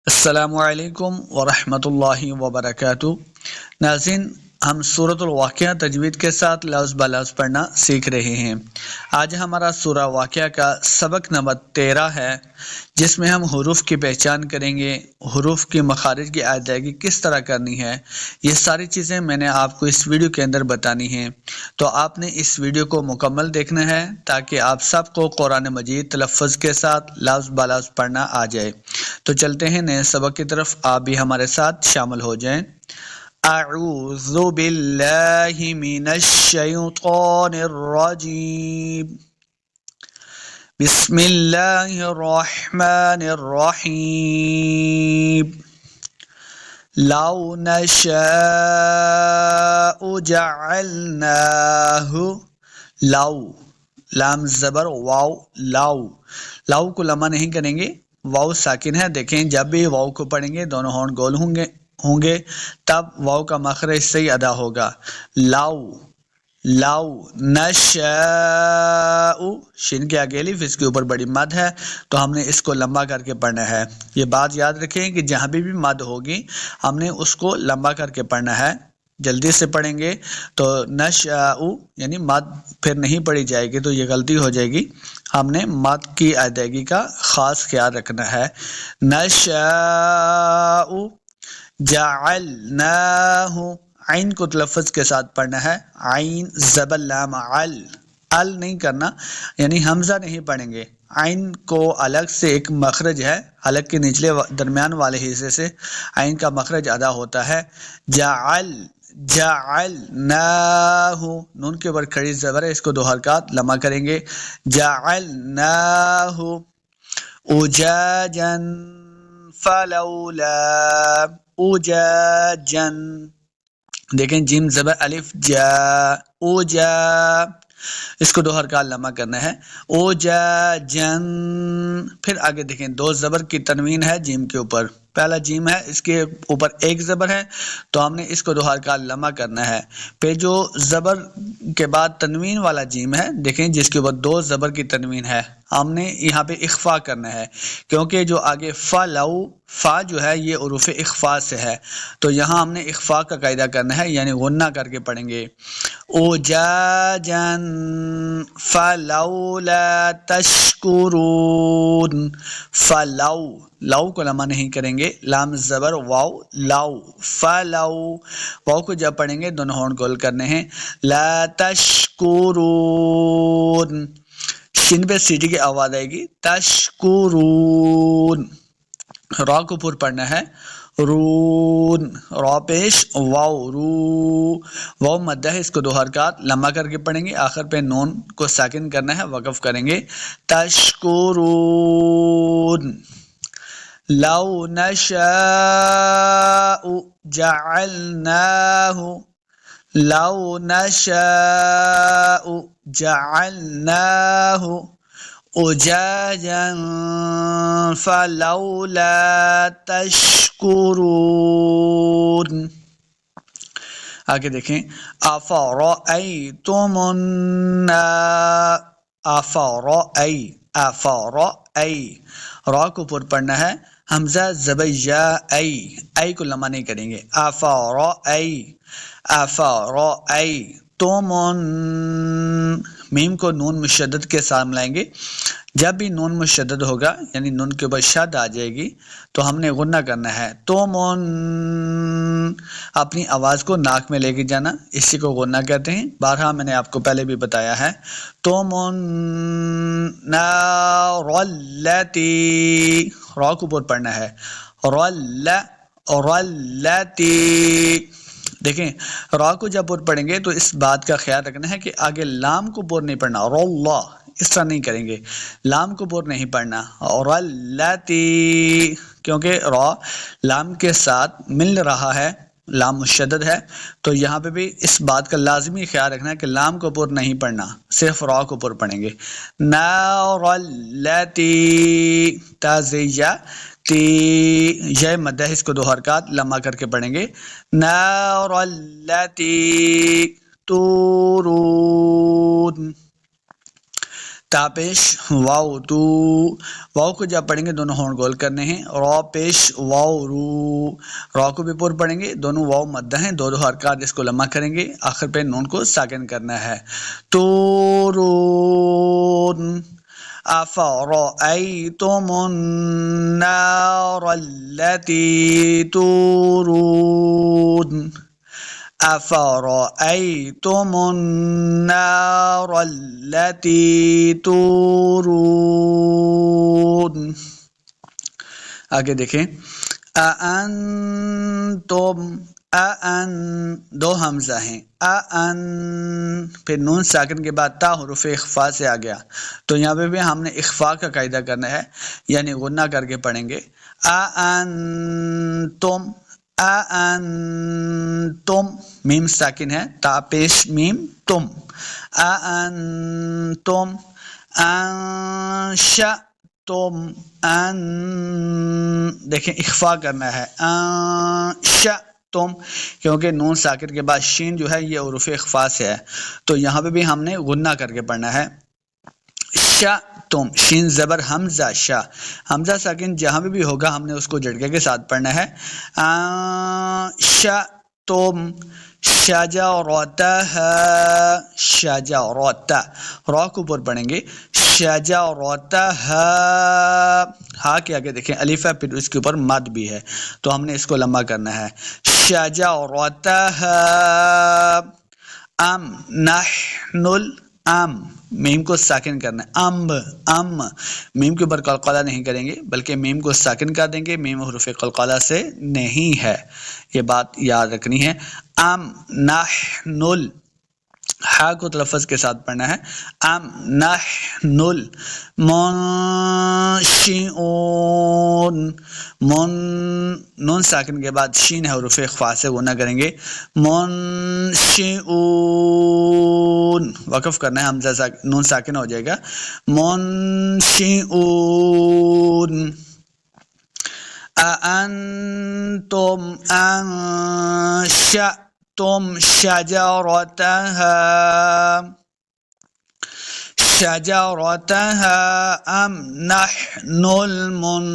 السلام علیکم ورحمۃ اللہ وبرکاتہ۔ ناظرین، ہم سورۃ الواقعہ تجوید کے ساتھ لفظ بلفظ پڑھنا سیکھ رہے ہیں۔ آج ہمارا سورہ واقعہ کا سبق نمبر 13 ہے، جس میں ہم حروف کی پہچان کریں گے، حروف کی مخارج کی ادائیگی کس طرح کرنی ہے، یہ ساری چیزیں میں نے آپ کو اس ویڈیو کے اندر بتانی ہیں۔ تو آپ نے اس ویڈیو کو مکمل دیکھنا ہے تاکہ آپ سب کو قرآن مجید تلفظ کے ساتھ لفظ بلفظ پڑھنا آ جائے۔ تو چلتے ہیں نئے سبق کی طرف، آپ بھی ہمارے ساتھ شامل ہو جائیں۔ اعوذ باللہ من الشیطان الرجیم، بسم اللہ الرحمن الرحیم۔ لو نشاء جعلناہ، لو لام زبر واو، لو کو لمبا نہیں کریں گے، واو ساکن ہے۔ دیکھیں جب بھی واو کو پڑھیں گے دونوں ہونٹ گول ہوں گے تب واو کا مخرج صحیح ادا ہوگا۔ لو نشاء، شین کے آگے الف، اس کے اوپر بڑی مد ہے تو ہم نے اس کو لمبا کر کے پڑھنا ہے۔ یہ بات یاد رکھیں کہ جہاں بھی مد ہوگی ہم نے اس کو لمبا کر کے پڑھنا ہے۔ جلدی سے پڑھیں گے تو نشاء یعنی مد پھر نہیں پڑھی جائے گی تو یہ غلطی ہو جائے گی۔ ہم نے مد کی ادائیگی کا خاص خیال رکھنا ہے۔ نشاء جعلناہ، عین کو تلفظ کے ساتھ پڑھنا ہے، عین زبر لام ال نہیں کرنا، یعنی حمزہ نہیں پڑھیں گے۔ عین کو الگ سے ایک مخرج ہے، حلق کے نچلے درمیان والے حصے سے عین کا مخرج ادا ہوتا ہے۔ جعلناہ، نون کے اوپر کھڑی زبر ہے، اس کو 2 حرکات لمبا کریں گے۔ جعلناہ اجاجا فلولا، اجاجا، دیکھیں جیم زبر الف جا، اوجا، اس کو 2 حرکات لمبا کرنا ہے۔ اوجاجن، پھر آگے دیکھیں 2 زبر کی تنوین ہے جیم کے اوپر، پہلا جیم ہے اس کے اوپر 1 زبر ہے تو ہم نے اس کو 2 حرکات لمبا کرنا ہے۔ پھر جو زبر کے بعد تنوین والا جیم ہے، دیکھیں جس کے اوپر 2 زبر کی تنوین ہے، ہم نے یہاں پہ اخفا کرنا ہے، کیونکہ جو آگے فا جو ہے یہ حروف اخفا سے ہے، تو یہاں ہم نے اخفا کا قاعدہ کرنا ہے، یعنی غنہ کر کے پڑھیں گے۔ اوجاجن فلولا تشکرون، لو کو لمبا نہیں کریں گے، لام زبر واو، لو، واو کو جب پڑھیں گے دونوں ہونٹ گول کرنے ہیں۔ لا تشکرون، شین پہ سیٹی کی آواز آئے گی، تشکرون۔ را کو پر پڑھنا ہے، رون، را پیش واو، واو مدہ ہے، اس کو 2 حرکات لمبا کر کے پڑھیں گے، آخر پہ نون کو ساکن کرنا ہے، وقف کریں گے۔ تشکرون، لو نشاء جعلناہ، لو نشاء جعلناہ اجاجا فلولا تشکرون۔ آگے دیکھیں افرأیتم النار، افرأی، را کو پر پڑھنا ہے، حمزہ زبر یا، ای کو لمبا نہیں کریں گے۔ افرأیتم، میم کو نون مشدد کے ساتھ ملائیں گے، جب بھی نون مشدد ہوگا یعنی نون کے اوپر شد آ جائے گی تو ہم نے غنہ کرنا ہے۔ اپنی آواز کو ناک میں لے کے جانا، اسی کو غنہ کہتے ہیں، بارہا میں نے آپ کو پہلے بھی بتایا ہے۔ النار التی، را کو پر پڑھنا ہے، التی، دیکھیں را کو جب پر پڑھیں گے تو اس بات کا خیال رکھنا ہے کہ آگے لام کو پر نہیں پڑھنا، اللہ اس طرح نہیں کریں گے، لام کو پر نہیں پڑھنا، اور التی، کیونکہ را لام کے ساتھ مل رہا ہے، لام مشدد ہے، تو یہاں پہ بھی اس بات کا لازمی خیال رکھنا ہے کہ لام کو پر نہیں پڑھنا، صرف را کو پر پڑھیں گے۔ نار التی، تازیہ تی، یہ مدہ ہے، اس کو 2 حرکات لمبا کر کے پڑھیں گے۔ نار التی تورون، تا پیش واو تو، واو کو جب پڑھیں گے دونوں ہونٹ گول کرنے ہیں. را پیش واو رو، را کو بھی پور پڑھیں گے، دونوں واو مدہ ہیں، دو حرکات اس کو لمبا کریں گے، آخر پہ نون کو ساکن کرنا ہے. تورون أفرأيتم النار التي تورون أفرأيتم النار التي تورون. آگے دیکھیں أأنتم، دو حمزہ ہیں، پھر نون ساکن کے بعد تا حروف اخفا سے آ گیا، تو یہاں پہ بھی ہم نے اخفا کا قاعدہ کرنا ہے، یعنی غنہ کر کے پڑھیں گے. أأنتم میم ساکن ہے، تا پیش میم تم. أأنتم أنشأتم، دیکھیں اخفا کرنا ہے، انشأتم، کیونکہ نون ساکن کے بعد شین جو ہے یہ حروف اخفا سے ہے، تو یہاں پہ بھی ہم نے غنہ کر کے پڑھنا ہے. شأتم، شین زبر حمزہ شا، حمزہ ساکن جہاں بھی ہوگا ہم نے اس کو جھٹکے کے ساتھ پڑھنا ہے. انشأتم شجرتها، شجرتا، را کو پر پڑھیں گے، شجرتها، ہا کے آگے دیکھیں الف ہے، پھر اس کے اوپر مد بھی ہے، تو ہم نے اس کو لمبا کرنا ہے. شجرتها ام نحن الام، میم کو ساکن کرنا ہے، ام، میم کے اوپر قلقلہ نہیں کریں گے بلکہ میم کو ساکن کر دیں گے، میم حروف قلقلہ سے نہیں ہے، یہ بات یاد رکھنی ہے. ام نحن ہا کو تلفظ کے ساتھ پڑھنا ہے، ام نحن المنشئون، نون ساکن کے بعد شین ہے حروف اخفا سے غنہ کریں گے، منشئون، وقف کرنا ہے، حمزہ نون ساکن ہو جائے گا، منشئون. أأنتم أنشأتم شجرتها أم نحن المنشئون.